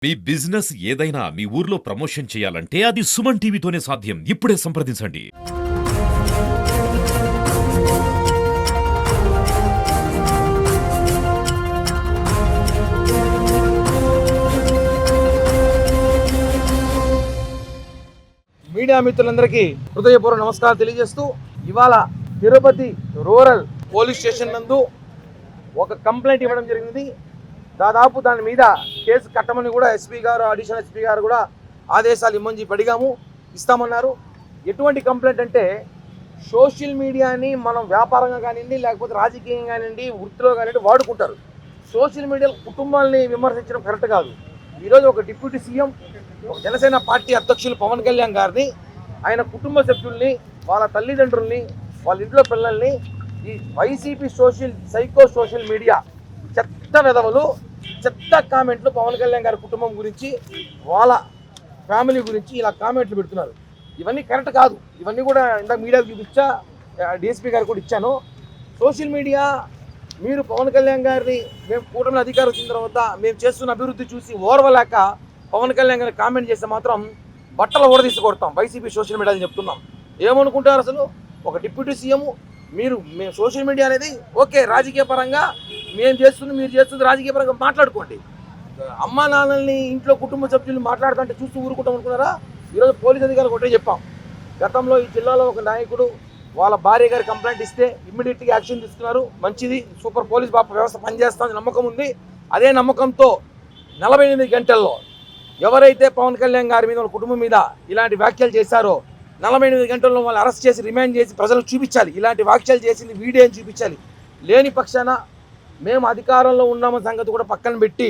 మీ business ఏదైనా మీ ఊర్లో promotion చేయాలంటే అది సుమన్ టీవీతోనే సాధ్యం. ఇప్పుడే సంప్రదించండి. మీడియా మిత్రులందరికీ హృదయపూర్వక నమస్కారాలు తెలియజేస్తూ ఇవాళ తిరుపతి రూరల్ పోలీస్ స్టేషన్ నందు ఒక కంప్లైంట్ ఇవ్వడం జరిగింది. దాదాపు దాని మీద కేసు కట్టమని కూడా ఎస్పీ గారు, అడిషనల్ ఎస్పీ గారు కూడా ఆదేశాలు ఇమ్మని అడిగాము, ఇస్తామన్నారు. ఎటువంటి కంప్లైంట్ అంటే సోషల్ మీడియాని మనం వ్యాపారంగా కానివ్వండి, లేకపోతే రాజకీయంగా కానివ్వండి, వృత్తిలో కానివ్వండి వాడుకుంటారు. సోషల్ మీడియా కుటుంబాలని విమర్శించడం కరెక్ట్ కాదు. ఈరోజు ఒక డిప్యూటీ సీఎం, ఒక జనసేన పార్టీ అధ్యక్షులు పవన్ కళ్యాణ్ గారిని, ఆయన కుటుంబ సభ్యుల్ని, వాళ్ళ తల్లిదండ్రుల్ని, వాళ్ళ ఇంట్లో పిల్లల్ని ఈ వైసీపీ సోషల్ మీడియా చెత్త వెధవలు, చెత్త కామెంట్లు పవన్ కళ్యాణ్ గారి కుటుంబం గురించి, వాళ్ళ ఫ్యామిలీ గురించి ఇలా కామెంట్లు పెడుతున్నారు. ఇవన్నీ కరెక్ట్ కాదు. ఇవన్నీ కూడా ఇందాక మీడియాకు చూపించా, డిఎస్పీ గారు కూడా ఇచ్చాను. సోషల్ మీడియా మీరు పవన్ కళ్యాణ్ గారిని మేము కూటమి అధికారం వచ్చిన తర్వాత మేము చేస్తున్న అభివృద్ధి చూసి ఓర్వలేక పవన్ కళ్యాణ్ గారిని కామెంట్ చేస్తే మాత్రం బట్టలు ఓడదీసి కొడతాం. వైసీపీ సోషల్ మీడియా అని చెప్తున్నాం. ఏమనుకుంటారు అసలు? ఒక డిప్యూటీ సీఎం మేము సోషల్ మీడియా అనేది ఓకే, రాజకీయ పరంగా మీరు చేస్తుంది రాజకీయ పరంగా మాట్లాడుకోండి. అమ్మా నాన్నల్ని, ఇంట్లో కుటుంబ సభ్యులు మాట్లాడుతుంటే చూస్తూ ఊరుకుంటాం అనుకున్నారా? ఈరోజు పోలీస్ అధికారులు ఒకటే చెప్పాం. గతంలో ఈ జిల్లాలో ఒక నాయకుడు వాళ్ళ భార్య గారి కంప్లైంట్ ఇస్తే ఇమ్మీడియట్గా యాక్షన్ తీసుకున్నారు. మంచిది, సూపర్ పోలీస్ వ్యవస్థ పనిచేస్తామని నమ్మకం ఉంది. అదే నమ్మకంతో 48 గంటల్లో ఎవరైతే పవన్ కళ్యాణ్ గారి మీద, వాళ్ళ కుటుంబం మీద ఇలాంటి వ్యాఖ్యలు చేశారో 48 గంటల్లో వాళ్ళు అరెస్ట్ చేసి రిమాండ్ చేసి ప్రజలకు చూపించాలి. ఇలాంటి వ్యాఖ్యలు చేసింది వీడియో అని చూపించాలి. లేని పక్షాన మేము అధికారంలో ఉన్నామన్న సంగతి కూడా పక్కన పెట్టి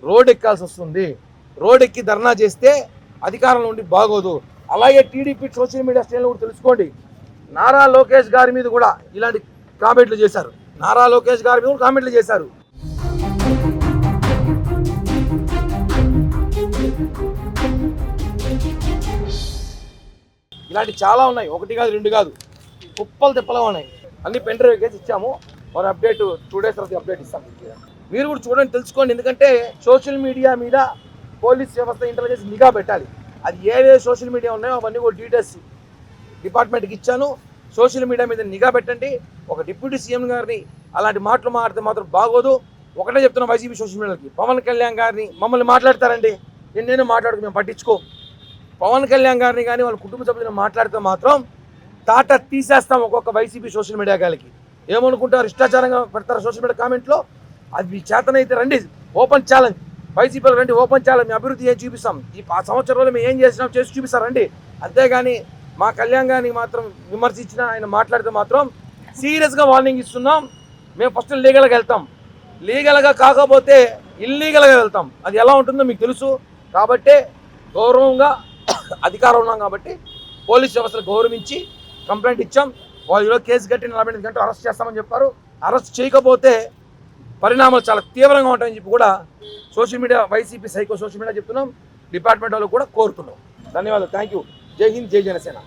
రోడ్ ఎక్కాల్సి వస్తుంది. రోడ్ ఎక్కి ధర్నా చేస్తే అధికారంలో ఉండి బాగోదు. అలాగే టీడీపీ సోషల్ మీడియా స్టైల్లో కూడా తెలుసుకోండి. నారా లోకేష్ గారి మీద కూడా ఇలాంటి కామెంట్లు చేశారు. ఇలాంటి చాలా ఉన్నాయి. ఒకటి కాదు, రెండు కాదు, కుప్పలు తిప్పలా ఉన్నాయి. అన్ని పెన్ డ్రైవ్ కేసు ఇచ్చాము. మన అప్డేట్ 2 days తర్వాత అప్డేట్ ఇస్తాం. మీరు కూడా చూడండి, తెలుసుకోండి. ఎందుకంటే సోషల్ మీడియా మీద పోలీస్ వ్యవస్థ, ఇంటెలిజెన్స్ నిఘా పెట్టాలి. అది ఏవే సోషల్ మీడియా ఉన్నాయో అవన్నీ కూడా డీటెయిల్స్ డిపార్ట్మెంట్కి ఇచ్చాను. సోషల్ మీడియా మీద నిఘా పెట్టండి. ఒక డిప్యూటీ సీఎం గారిని అలాంటి మాటలు మాట్లాడితే మాత్రం బాగోదు. ఒకటే చెప్తున్నా వైసీపీ సోషల్ మీడియాకి, పవన్ కళ్యాణ్ గారిని మమ్మల్ని మాట్లాడతారండి, నేను మాట్లాడుకు మేము పట్టించుకో. పవన్ కళ్యాణ్ గారిని కానీ వాళ్ళ కుటుంబ సభ్యులను మాట్లాడితే మాత్రం తాట తీసేస్తాం ఒక్కొక్క వైసీపీ సోషల్ మీడియా గారికి. ఏమనుకుంటారు? ఇష్టాచారంగా పెడతారు సోషల్ మీడియా కామెంట్లో. అది మీ చేతనైతే రండి, ఓపెన్ ఛాలెంజ్. వైసీపీలో రండి, ఓపెన్ ఛాలెంజ్. మీ అభివృద్ధి ఏం చూపిస్తాం, ఈ సంవత్సరంలో మేము ఏం చేసినాం చేసి చూపిస్తారండి. అంతేగాని మా కళ్యాణ్ గారిని మాత్రం విమర్శించిన, ఆయన మాట్లాడితే మాత్రం సీరియస్గా వార్నింగ్ ఇస్తున్నాం. మేము ఫస్ట్ లీగల్గా వెళ్తాం. లీగల్గా కాకపోతే ఇల్లీగల్గా వెళ్తాం. అది ఎలా ఉంటుందో మీకు తెలుసు. కాబట్టి గౌరవంగా అధికారం ఉన్నాం కాబట్టి పోలీస్ వ్యవస్థను గౌరవించి కంప్లైంట్ ఇచ్చాం. వాళ్ళు ఈరోజు కేసు కట్టి 48 గంటలు అరెస్ట్ చేస్తామని చెప్పారు. అరెస్ట్ చేయకపోతే పరిణామాలు చాలా తీవ్రంగా ఉంటాయని చెప్పి కూడా social media, YCP social media చెప్తున్నాం. డిపార్ట్మెంట్ వాళ్ళు కూడా కోరుతున్నాం. ధన్యవాదాలు. Thank you. జై హింద్, జై జనసేన.